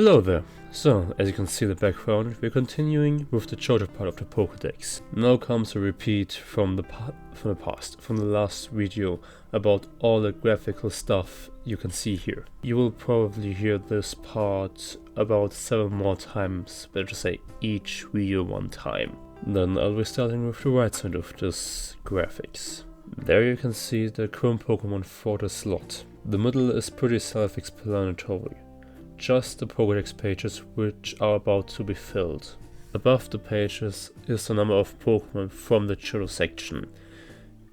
Hello there. So, as you can see in the background, we're continuing with the Johto part of the Pokédex. Now comes a repeat from the last video about all the graphical stuff you can see here. You will probably hear this part about 7 more times, better say each video 1 time. Then I'll be starting with the right side of this graphics. There you can see the current Pokémon for the slot. The middle is pretty self-explanatory. Just the Pokédex pages which are about to be filled. Above the pages is the number of Pokémon from the Johto section.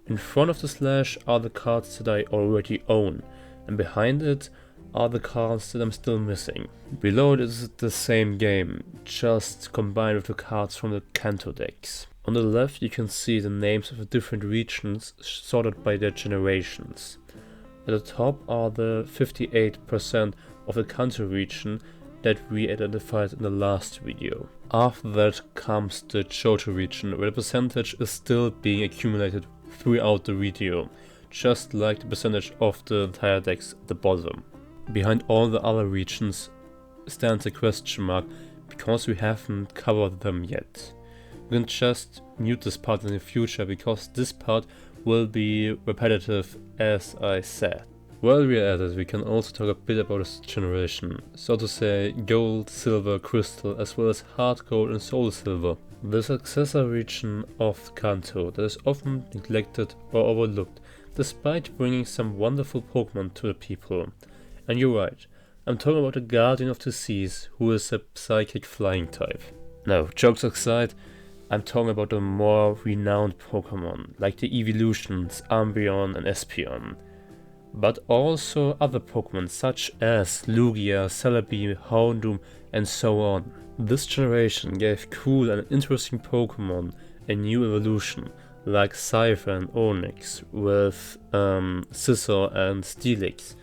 In front of the slash are the cards that I already own, and behind it are the cards that I'm still missing. Below it is the same game, just combined with the cards from the Johto decks. On the left you can see the names of the different regions sorted by their generations. At the top are the 58% of the Johto region that we identified in the last video. After that comes the Johto region, where the percentage is still being accumulated throughout the video, just like the percentage of the entire decks at the bottom. Behind all the other regions stands a question mark, because we haven't covered them yet. We can just mute this part in the future, because this part will be repetitive, as I said. While we're at it, we can also talk a bit about this generation, so to say gold, silver, crystal, as well as hard gold and soul silver. The successor region of Johto that is often neglected or overlooked, despite bringing some wonderful Pokémon to the people. And you're right, I'm talking about the Guardian of the Seas, who is a psychic flying type. Now, jokes aside, I'm talking about the more renowned Pokémon, like the evolutions Umbreon and Espeon. But also other Pokémon such as Lugia, Celebi, Houndoom and so on. This generation gave cool and interesting Pokémon a new evolution, like Cypher and Onix with Scizor and Steelix.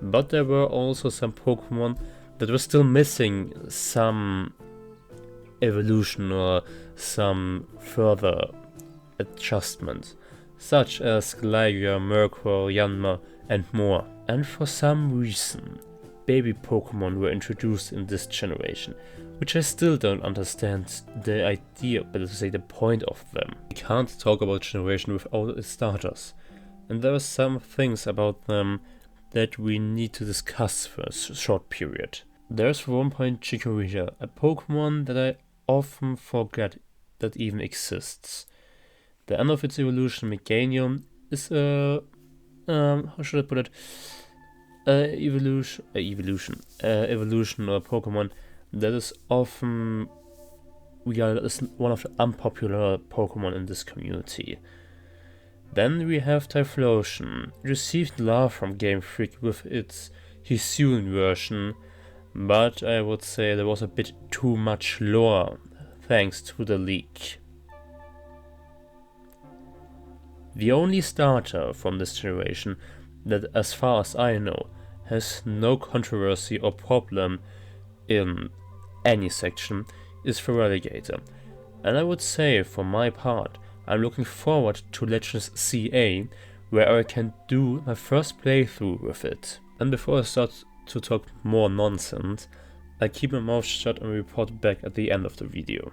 But there were also some Pokémon that were still missing some evolution or some further adjustment, such as Gligar, Murkrow, Yanma and more. And for some reason, baby Pokémon were introduced in this generation, which I still don't understand the idea, better to say the point of them. We can't talk about generation without its starters, and there are some things about them that we need to discuss for a short period. There's for one point Chikorita, a Pokémon that I often forget that even exists. The end of its evolution, Meganium, is a how should I put it? Evolution or Pokemon that is often regarded as one of the unpopular Pokemon in this community. Then we have Typhlosion, received love from Game Freak with its Hisuian version, but I would say there was a bit too much lore thanks to the leak. The only starter from this generation that, as far as I know, has no controversy or problem in any section is Feraligatr. And I would say, for my part, I'm looking forward to Legends CA, where I can do my first playthrough with it. And before I start to talk more nonsense, I keep my mouth shut and report back at the end of the video.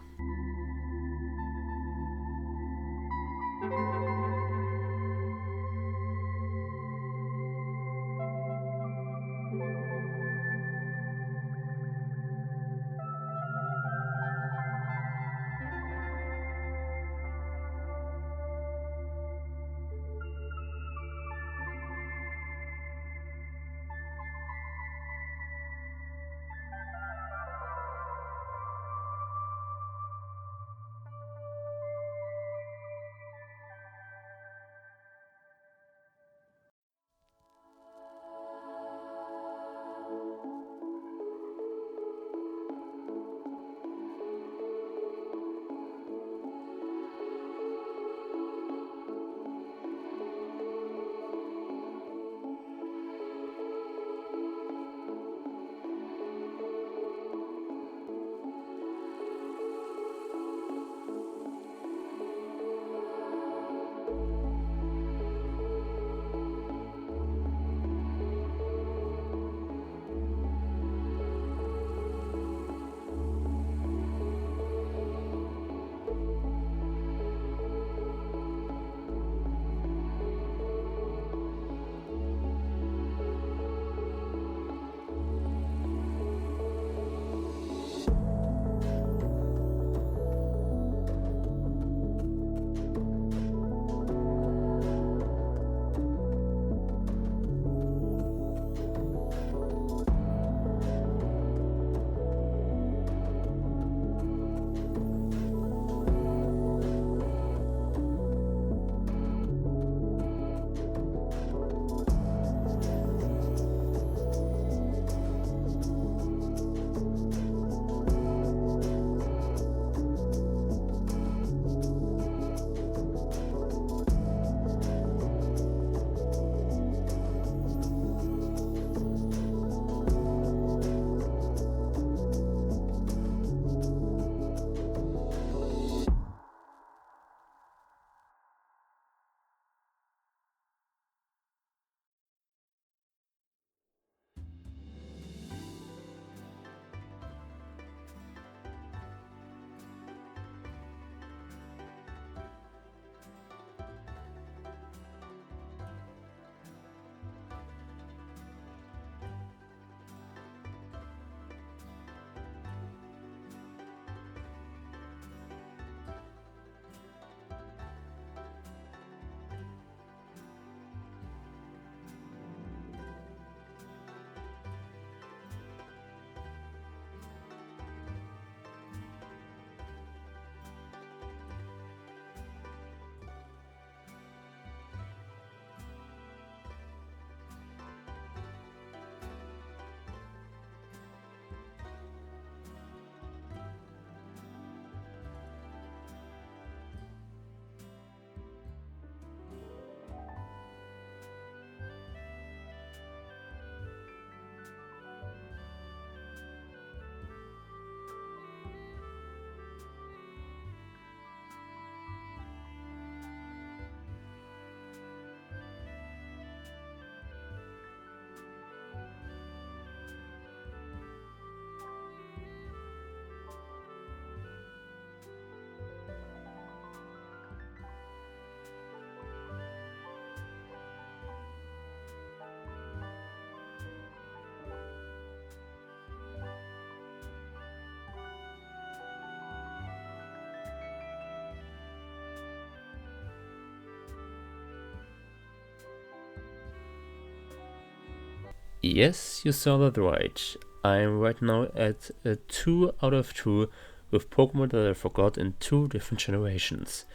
Yes, you saw that right. I'm right now at a 2 out of 2 with Pokemon that I forgot in 2 different generations.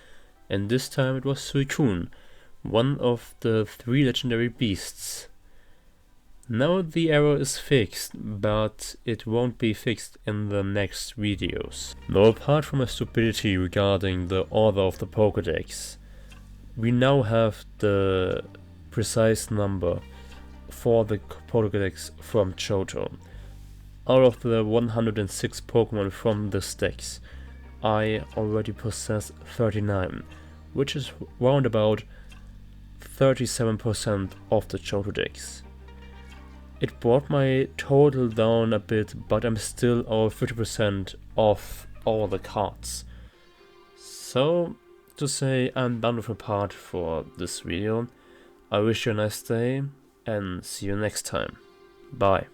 And this time it was Suicune, one of the 3 legendary beasts. Now the error is fixed, but it won't be fixed in the next videos. Now, apart from my stupidity regarding the order of the Pokédex, we now have the precise number for the Pokédex from Johto. Out of the 106 Pokemon from this dex, I already possess 39, which is round about 37% of the Johto dex. It brought my total down a bit, but I'm still over 50% off all the cards. So, to say, I'm done with my part for this video. I wish you a nice day, and see you next time. Bye.